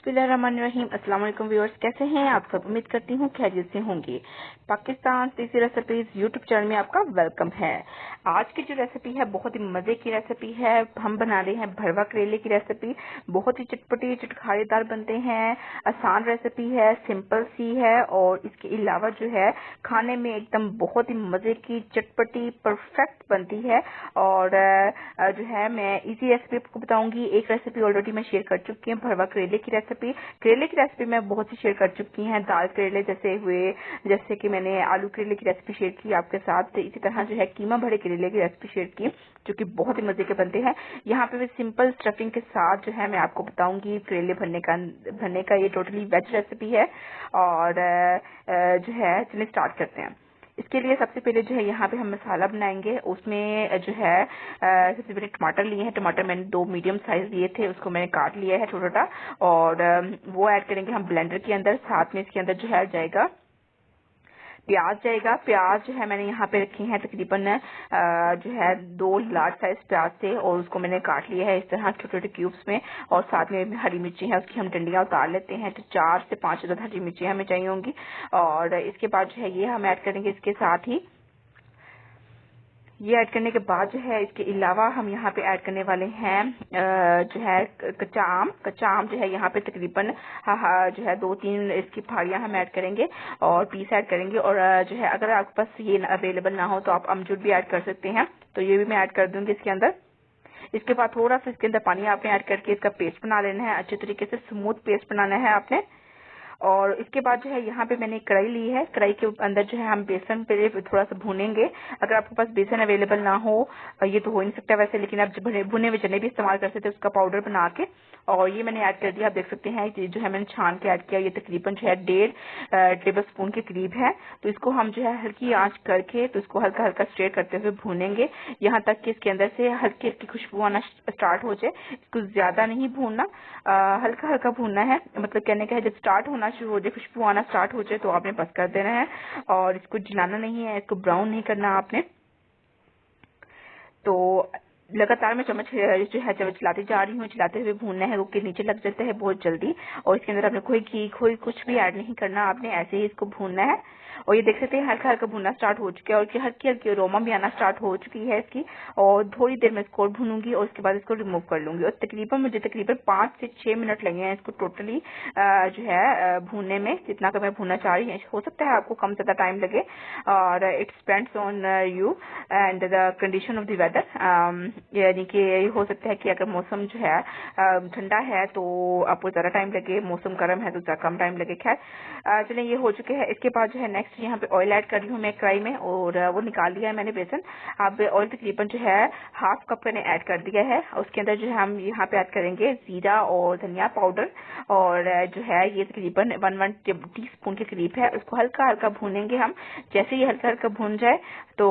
बिस्मिल्लाहिर्रहमानिर्रहीम। अस्सलाम वालेकुम व्यूअर्स, कैसे हैं आप सब? उम्मीद करती हूँ खैरियत से होंगे। पाकिस्तान देसी रेसिपीज यूट्यूब चैनल में आपका वेलकम है। आज की जो रेसिपी है बहुत ही मजे की रेसिपी है। हम बना रहे हैं भरवा करेले की रेसिपी। बहुत ही चटपटी चटखारेदार बनते हैं। आसान रेसिपी है, सिंपल सी है और इसके अलावा जो है खाने में एकदम बहुत ही मजे की चटपटी परफेक्ट बनती है। और जो है मैं इसी रेसिपी आपको बताऊंगी। एक रेसिपी ऑलरेडी मैं शेयर कर चुकी हूँ, भरवा करेले की रेसिपी। करेले की रेसिपी मैं बहुत सी शेयर कर चुकी हैं, दाल करेले जैसे हुए, जैसे कि मैंने आलू करेले की रेसिपी शेयर की आपके साथ। इसी तरह जो है कीमा भरे करेले की रेसिपी शेयर की, जो कि बहुत ही मजे के बनते हैं। यहाँ पे मैं सिंपल स्टफिंग के साथ जो है मैं आपको बताऊंगी करेले भरने का ये टोटली वेज रेसिपी है। और जो है चलिए स्टार्ट करते हैं। इसके लिए सबसे पहले जो है यहाँ पे हम मसाला बनाएंगे। उसमें जो है सबसे पहले टमाटर लिए हैं। टमाटर मैंने 2 मीडियम साइज लिए थे, उसको मैंने काट लिया है छोटा छोटा। और वो ऐड करेंगे हम ब्लेंडर के अंदर। साथ में इसके अंदर जो है जाएगा प्याज जाएगा। प्याज जो है मैंने यहाँ पे रखी है तकरीबन जो है 2 लार्ज साइज प्याज थे और उसको मैंने काट लिया है इस तरह छोटे छोटे क्यूब्स में। और साथ में हरी मिर्ची है, उसकी हम डंडियां उतार लेते हैं। तो 4 से 5 अदद हरी मिर्ची हमें चाहिए होंगी। और इसके बाद जो है ये हम ऐड करेंगे इसके साथ ही। ये ऐड करने के बाद जो है इसके अलावा हम यहाँ पे ऐड करने वाले हैं जो है कच्चा आम। कच्चा आम जो है यहाँ पे तकरीबन जो है 2-3 इसकी फाड़ियां हम ऐड करेंगे और पीस ऐड करेंगे। और जो है अगर आपके पास ये अवेलेबल ना हो तो आप अमचूर भी ऐड कर सकते हैं, तो ये भी मैं ऐड कर दूंगी इसके अंदर। इसके बाद थोड़ा सा इसके अंदर पानी आपने ऐड करके इसका पेस्ट बना लेना है। अच्छे तरीके से स्मूथ पेस्ट बनाना है आपने। और इसके बाद जो है यहाँ पे मैंने कढ़ाई ली है। कढ़ाई के अंदर जो है हम बेसन पहले थोड़ा सा भूनेंगे। अगर आपके पास बेसन अवेलेबल ना हो, ये तो हो नहीं सकता वैसे, लेकिन आप भुने हुए चने भी इस्तेमाल कर सकते हैं उसका पाउडर बना के। और ये मैंने ऐड कर दिया, आप देख सकते हैं जो है मैंने छान के ऐड किया। ये तकरीबन जो है 1.5 टेबल स्पून के करीब है। तो इसको हम जो है हल्की आंच करके तो इसको हल्का हल्का स्ट्रेट करते हुए भूनेंगे यहाँ तक कि इसके अंदर से हल्की हल्की खुशबू आना स्टार्ट हो जाए। इसको ज्यादा नहीं भूनना, हल्का हल्का भूनना है। मतलब कहने का है जब स्टार्ट होना शुरू हो जाए, खुशबू आना स्टार्ट हो जाए तो आपने बस कर देना है। और इसको जलाना नहीं है, इसको ब्राउन नहीं करना आपने। तो लगातार मैं चम्मच जो है चम्मच चलाती जा रही हूँ। चलाते हुए भूनना है, वो नीचे लग जाता है बहुत जल्दी। और इसके अंदर आपने कोई घी कोई कुछ भी ऐड नहीं करना, आपने ऐसे ही इसको भूनना है। और ये देख सकते हैं हल्का हल्का भूनना स्टार्ट हो चुका है और हल्की हल्की अरोमा भी आना स्टार्ट हो चुकी है इसकी। और थोड़ी देर में इसको भूनूंगी और उसके बाद इसको रिमूव कर लूंगी। और मुझे तकरीबन 5 से 6 मिनट लगे हैं इसको टोटली जो है भूनने में, जितना का मैं भूनना चाह रही हूँ। हो सकता है आपको कम ज्यादा टाइम लगे और it depends on you and the condition of the weather. यानी कि हो सकता है कि अगर मौसम जो है ठंडा है तो आपको ज्यादा टाइम लगे, मौसम गर्म है तो ज्यादा कम टाइम लगे। खैर चलिए ये हो चुके हैं। इसके बाद जो है नेक्स्ट यहाँ पे ऑयल ऐड कर रही हूँ मैं कढ़ाई में और वो निकाल लिया है मैंने बेसन। अब ऑयल तकरीबन जो है 1/2 कप मैंने ऐड कर दिया है। उसके अंदर जो है हम यहाँ पे ऐड करेंगे जीरा और धनिया पाउडर। और जो है ये तकरीबन 1 टीस्पून के करीब है। उसको हल्का हल्का भूनेंगे हम। जैसे ही हल्का हल्का भून जाए तो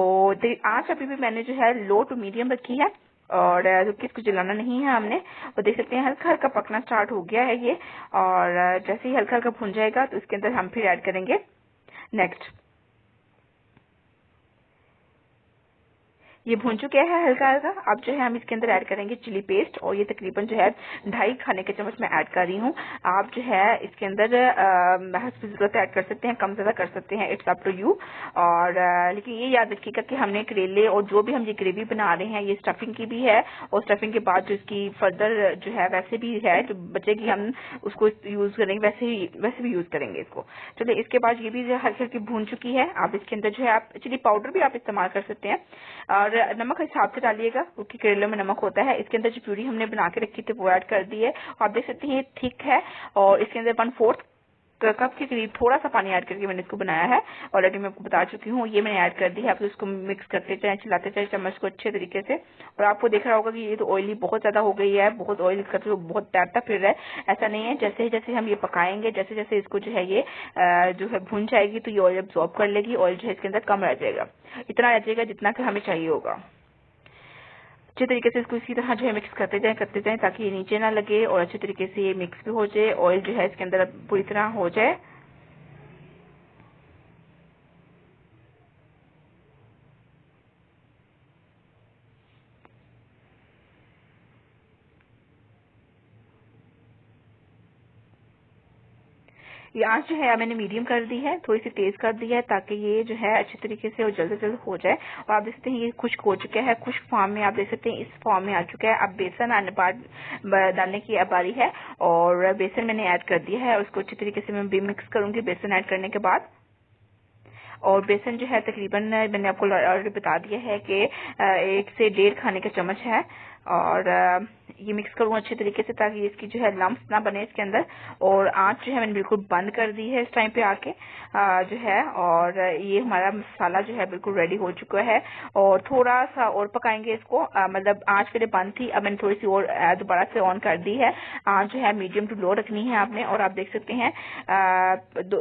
आंच अभी भी मैंने जो है लो टू मीडियम रखी है और क्योंकि इसको जलाना नहीं है हमने। और देख सकते हैं हल्का हल्का पकना स्टार्ट हो गया है ये। और जैसे ही हल्का हल्का भून जाएगा तो इसके अंदर हम फिर ऐड करेंगे नेक्स्ट। ये भून चुके हैं हल्का हल्का। अब जो है हम इसके अंदर ऐड करेंगे चिली पेस्ट और ये तकरीबन जो है 2.5 खाने के चम्मच मैं ऐड कर रही हूँ। आप जो है इसके अंदर हस्ब ज़रूरत ऐड कर सकते हैं, कम ज्यादा कर सकते हैं, इट्स अप टू यू। और लेकिन ये याद रखिएगा कि हमने करेले और जो भी हम ये ग्रेवी बना रहे हैं ये स्टफिंग की भी है और स्टफिंग के बाद जो इसकी फर्दर जो है वैसे भी है जो बचेगी हम उसको यूज करेंगे, वैसे भी यूज करेंगे इसको। चलिए इसके बाद ये भी हल्की हल्की भून चुकी है। आप इसके अंदर जो है आप चिली पाउडर भी आप इस्तेमाल कर सकते हैं और नमक हिसाब से डालिएगा क्योंकि करेले में नमक होता है। इसके अंदर जो प्यूरी हमने बना के रखी थी वो ऐड कर दी है। आप देख सकते हैं ये थिक है और इसके अंदर 1/4 कप के करीब थोड़ा सा पानी ऐड करके मैंने इसको बनाया है। ऑलरेडी मैं आपको बता चुकी हूँ, ये मैंने ऐड कर दी है। आप इसको मिक्स करते जाए, चलाते जाए चम्मच को अच्छे तरीके से। और आपको देख रहा होगा कि ये तो ऑयली बहुत ज्यादा हो गई है, बहुत ऑयल का तो बहुत तैरता फिर रहा है। ऐसा नहीं है, जैसे जैसे हम ये पकाएंगे जैसे जैसे इसको जो है ये जो है भून जाएगी तो ये ऑयल एब्जॉर्ब कर लेगी। ऑयल जो है इसके अंदर कम रह जाएगा, इतना रह जाएगा जितना कि हमें चाहिए होगा। अच्छे तरीके से इसको इसी तरह जो है मिक्स करते जाएं ताकि ये नीचे ना लगे और अच्छे तरीके से ये मिक्स भी हो जाए। ऑयल जो है इसके अंदर पूरी तरह हो जाए। ये आंच जो है मैंने मीडियम कर दी है, थोड़ी सी तेज कर दी है ताकि ये जो है अच्छे तरीके से और जल्द से जल्द हो जाए। और आप देख सकते हैं ये खुश्क हो चुका है, खुश्क फॉर्म में आप देख सकते हैं इस फॉर्म में आ चुका है। अब बेसन आने बाद डालने की बारी है और बेसन मैंने ऐड कर दिया है और उसको अच्छे तरीके से मैं भी मिक्स करूंगी बेसन ऐड करने के बाद। और बेसन जो है तकरीबन मैंने आपको ऑलरेडी बता दिया है कि 1 से 1.5 खाने का चम्मच है। और ये मिक्स करूंगा अच्छे तरीके से ताकि इसकी जो है लम्स ना बने इसके अंदर। और आंच जो है मैंने बिल्कुल बंद कर दी है इस टाइम पे आके जो है। और ये हमारा मसाला जो है बिल्कुल रेडी हो चुका है और थोड़ा सा और पकाएंगे इसको। मतलब आंच पहले बंद थी, अब मैंने थोड़ी सी और दोबारा से ऑन कर दी है। आंच जो है मीडियम टू लो रखनी है आपने। और आप देख सकते हैं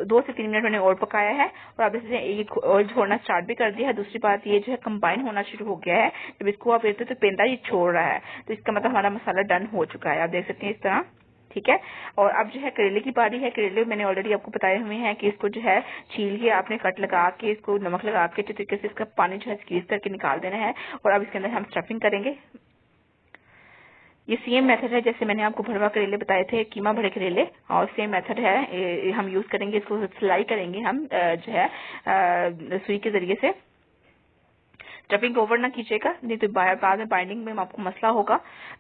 2 से 3 मिनट मैंने और पकाया है और आप देख सकते हैं ये ऑयल छोड़ना स्टार्ट भी कर दिया है। दूसरी बात ये जो है कंबाइन होना शुरू हो गया है, जब इसको आप देते तो पेंदा ये छोड़ रहा है, तो इसका मतलब हमारा मसाला डन हो चुका है। आप देख सकते हैं इस तरह, ठीक है। और अब जो है करेले की बारी है। करेले मैंने ऑलरेडी आपको बताए हुए हैं कि इसको जो है छील के आपने कट लगा के इसको नमक लगा के अच्छे तरीके से इसका पानी जो है स्क्वीज करके निकाल देना है। और अब इसके अंदर हम स्टफिंग करेंगे। ये सेम मेथड है जैसे मैंने आपको भरवा करेले बताए थे, कीमा भरे करेले, और सेम मेथड है हम यूज करेंगे। इसको सिलाई करेंगे हम जो है सुई के जरिए से। स्टफिंग ओवर ना कीजिएगा, नहीं तो बाद में बाइंडिंग में आपको मसला होगा।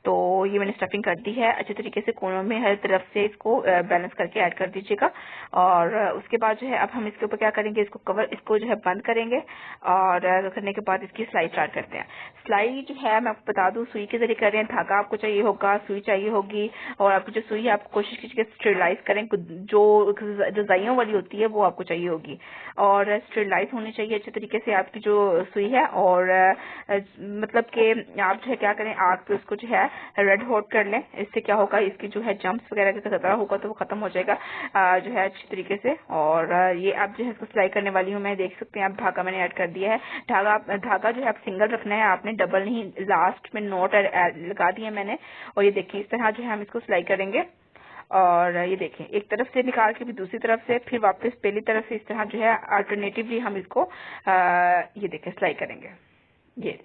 तो ये मैंने स्टफिंग कर दी है अच्छे तरीके से, कोनों में हर तरफ से इसको बैलेंस करके ऐड कर दीजिएगा। और उसके बाद जो है अब हम इसके ऊपर क्या करेंगे, इसको जो है बंद करेंगे और करने के बाद इसकी सिलाई स्टार्ट करते हैं। सिलाई जो है मैं आपको बता दूं सुई के जरिए कर रहे हैं। धागा आपको चाहिए होगा, सुई चाहिए होगी, और आपकी जो सुई है आप कोशिश कीजिए स्टेरिलाइज करें, जो रजाइयों वाली होती है वो आपको चाहिए होगी और स्टेरिलाइज होनी चाहिए अच्छे तरीके से आपकी जो सुई है। और मतलब कि आप जो है क्या करें, आग पे उसको जो है रेड हॉट कर लें। इससे क्या होगा, इसकी जो है जम्प्स वगैरह का खतरा होगा तो वो खत्म हो जाएगा जो है अच्छी तरीके से। और ये अब जो है इसको सिलाई करने वाली हूँ मैं। देख सकते हैं आप धागा मैंने ऐड कर दिया है। धागा जो है आप सिंगल रखना है, आपने डबल नहीं। लास्ट में नोट लगा दिया मैंने। और ये देखिए इस तरह जो है हम इसको सिलाई करेंगे। और ये देखें एक तरफ से निकाल के भी दूसरी तरफ से, फिर वापस पहली तरफ से, इस तरह जो है अल्टरनेटिवली हम इसको ये देखें सिलाई करेंगे। ये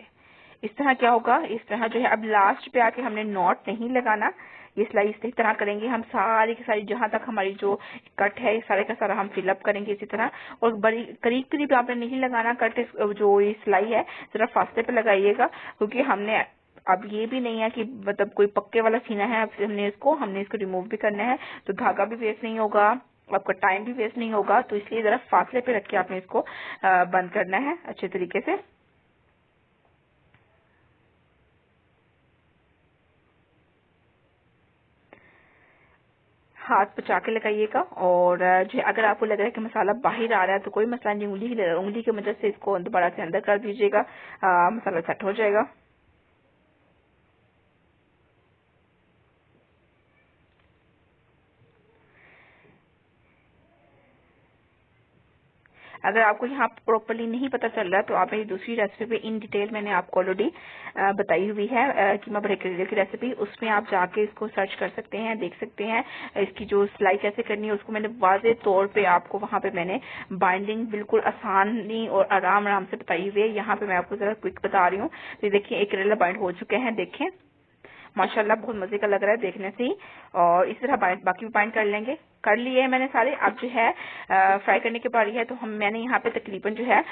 इस तरह क्या होगा, इस तरह जो है अब लास्ट पे आके हमने नॉट नहीं लगाना। ये सिलाई इसी तरह करेंगे हम सारी की सारी, जहां तक हमारी जो कट है सारे का सारा हम फिलअप करेंगे इसी तरह। और बड़ी करीब करीब आपने नहीं लगाना कट, जो ये सिलाई है जरा फासले पे लगाइएगा, क्योंकि हमने अब ये भी नहीं है कि मतलब कोई पक्के वाला सीना है। अब हमने इसको रिमूव भी करना है, तो धागा भी वेस्ट नहीं होगा, आपका टाइम भी वेस्ट नहीं होगा। तो इसलिए जरा फासले पे रख के आपने इसको बंद करना है अच्छे तरीके से। हाथ बचा के लगाइएगा। और जो अगर आपको लग रहा है कि मसाला बाहर आ रहा है तो कोई मसला नहीं, उंगली की मदद से इसको दोबारा से अंदर कर दीजिएगा, मसाला सेट हो जाएगा। अगर आपको यहाँ प्रॉपरली नहीं पता चल रहा तो आप मेरी दूसरी रेसिपी पे इन डिटेल मैंने आपको ऑलरेडी बताई हुई है, कीमा भरे करेले की रेसिपी। उसमें आप जाके इसको सर्च कर सकते हैं, देख सकते हैं इसकी जो सिलाई कैसे करनी है। उसको मैंने वाज़े तौर पे आपको वहाँ पे मैंने बाइंडिंग बिल्कुल आसानी और आराम आराम से बताई हुई है। यहाँ पे मैं आपको जरा क्विक बता रही हूँ। तो देखिए एक करेला बाइंड हो चुके हैं, देखें माशाल्लाह बहुत मजे का लग रहा है देखने से ही। और इस तरह बाकी भी बाइंड कर लिए हैं मैंने सारे। अब जो है फ्राई करने की बारी है। तो मैंने यहाँ पे तकरीबन जो है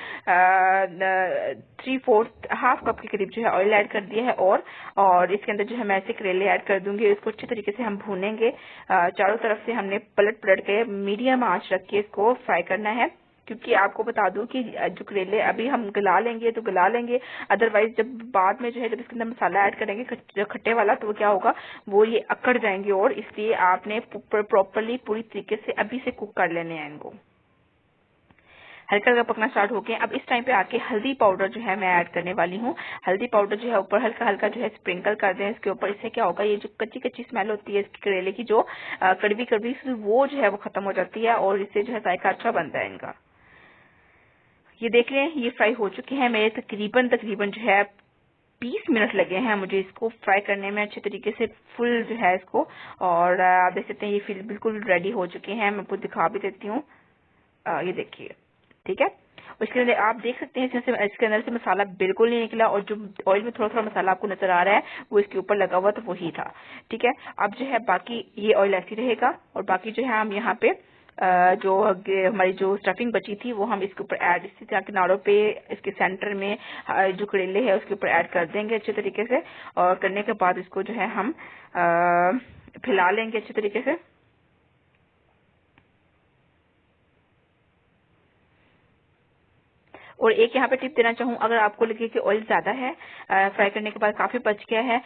3/4 हाफ कप के करीब जो है ऑयल ऐड कर दिया है। और इसके अंदर जो है मैं ऐसे करेले ऐड कर दूंगी। इसको अच्छे तरीके से हम भूनेंगे, चारों तरफ से हमने पलट के मीडियम आंच रख के इसको फ्राई करना है। क्योंकि आपको बता दूं कि जो करेले अभी हम गला लेंगे तो गला लेंगे, अदरवाइज जब बाद में जो है जब इसके अंदर मसाला ऐड करेंगे खट्टे वाला, तो क्या होगा वो ये अकड़ जाएंगे। और इसलिए आपने प्रॉपरली पूरी तरीके से अभी से कुक कर लेने हैं इनको। हल्का हल्का पकना स्टार्ट हो गए। अब इस टाइम पे आके हल्दी पाउडर जो है मैं ऐड करने वाली हूँ। हल्दी पाउडर जो है ऊपर हल्का हल्का जो है स्प्रिंकल कर दें इसके ऊपर। इससे क्या होगा, ये जो कच्ची कच्ची स्मेल होती है इसकी करेले की, जो कड़वी कड़वी वो जो है वो खत्म हो जाती है और इससे जो है जायका अच्छा बनता है इनका। ये देख लें ये फ्राई हो चुके हैं मेरे तकरीबन जो है 20 मिनट लगे हैं मुझे इसको फ्राई करने में अच्छे तरीके से, फुल जो है इसको। और आप देख सकते हैं ये फिर बिल्कुल रेडी हो चुके हैं। मैं आपको दिखा भी देती हूँ, ये देखिए, ठीक है। उसके अंदर आप देख सकते हैं इसके अंदर से मसाला बिल्कुल नहीं निकला, और जो ऑयल में थोड़ा थोड़ा मसाला आपको नजर आ रहा है वो इसके ऊपर लगा हुआ तो वही था, ठीक है। अब जो है बाकी ये ऑयल ऐसी रहेगा और बाकी जो है हम यहाँ पे जो हमारी जो स्टफिंग बची थी वो हम इसके ऊपर ऐड इसी तरह किनारों पे इसके सेंटर में जो करेले है उसके ऊपर ऐड कर देंगे अच्छे तरीके से। और करने के बाद इसको जो है हम फैला लेंगे अच्छे तरीके से। और एक यहाँ पे टिप देना चाहूँ, अगर आपको लगे कि ऑयल ज्यादा है, फ्राई करने के बाद काफी बच गया है,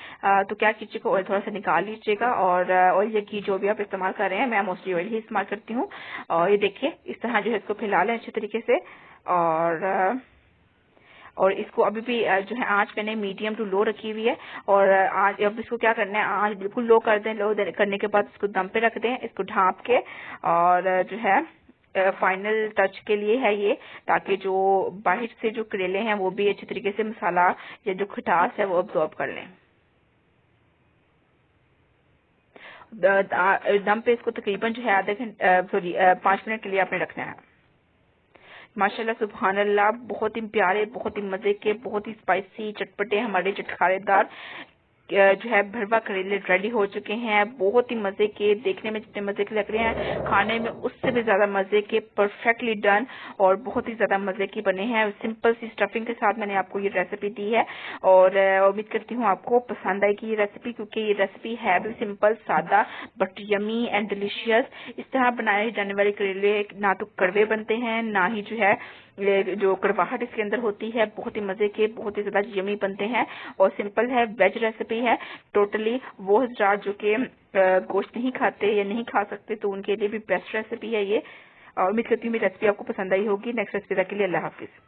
तो क्या कीजिएगा, ऑयल थोड़ा सा निकाल लीजिएगा। और ऑयल या घी जो भी आप इस्तेमाल कर रहे हैं, मैं मोस्टली ऑयल ही इस्तेमाल करती हूँ। और ये देखिए इस तरह जो है इसको फैला लें अच्छे तरीके से। और इसको अभी भी जो है आंच मैंने मीडियम टू लो रखी हुई है। और आज अब इसको क्या करना है, आंच बिल्कुल लो कर दें। लो करने के बाद इसको दम पे रख दें, इसको ढांप के। और जो है फाइनल टच के लिए है ये, ताकि जो बाहर से जो करेले हैं वो भी अच्छी तरीके से मसाला या जो खटास है वो अब्सॉर्ब कर लें। दम पे इसको तकरीबन जो है आधे घंटे 5 मिनट के लिए आपने रखना है। माशाल्लाह सुभान अल्लाह, बहुत ही प्यारे, बहुत ही मजे के, बहुत ही स्पाइसी चटपटे हमारे चटखारेदार जो है भरवा करेले रेडी हो चुके हैं। बहुत ही मजे के, देखने में जितने मजे के लग रहे हैं खाने में उससे भी ज्यादा मजे के, परफेक्टली डन और बहुत ही ज्यादा मजे के बने हैं। सिंपल सी स्टफिंग के साथ मैंने आपको ये रेसिपी दी है। और उम्मीद करती हूँ आपको पसंद आएगी ये रेसिपी, क्योंकि ये रेसिपी है भी सिंपल सादा बट यमी एंड डिलीशियस। इस तरह बनाए जाने वाले करेले ना तो कड़वे बनते हैं, ना ही जो है ये जो कड़वाहट इसके अंदर होती है। बहुत ही मजे के, बहुत ही ज्यादा यमी बनते हैं। और सिंपल है, वेज रेसिपी है टोटली। वो हजरात जो कि गोश्त नहीं खाते या नहीं खा सकते, तो उनके लिए भी बेस्ट रेसिपी है ये। और उम्मीद करती हूँ मेरी रेसिपी आपको पसंद आई होगी। नेक्स्ट रेसिपी तक के लिए अल्लाह हाफिज।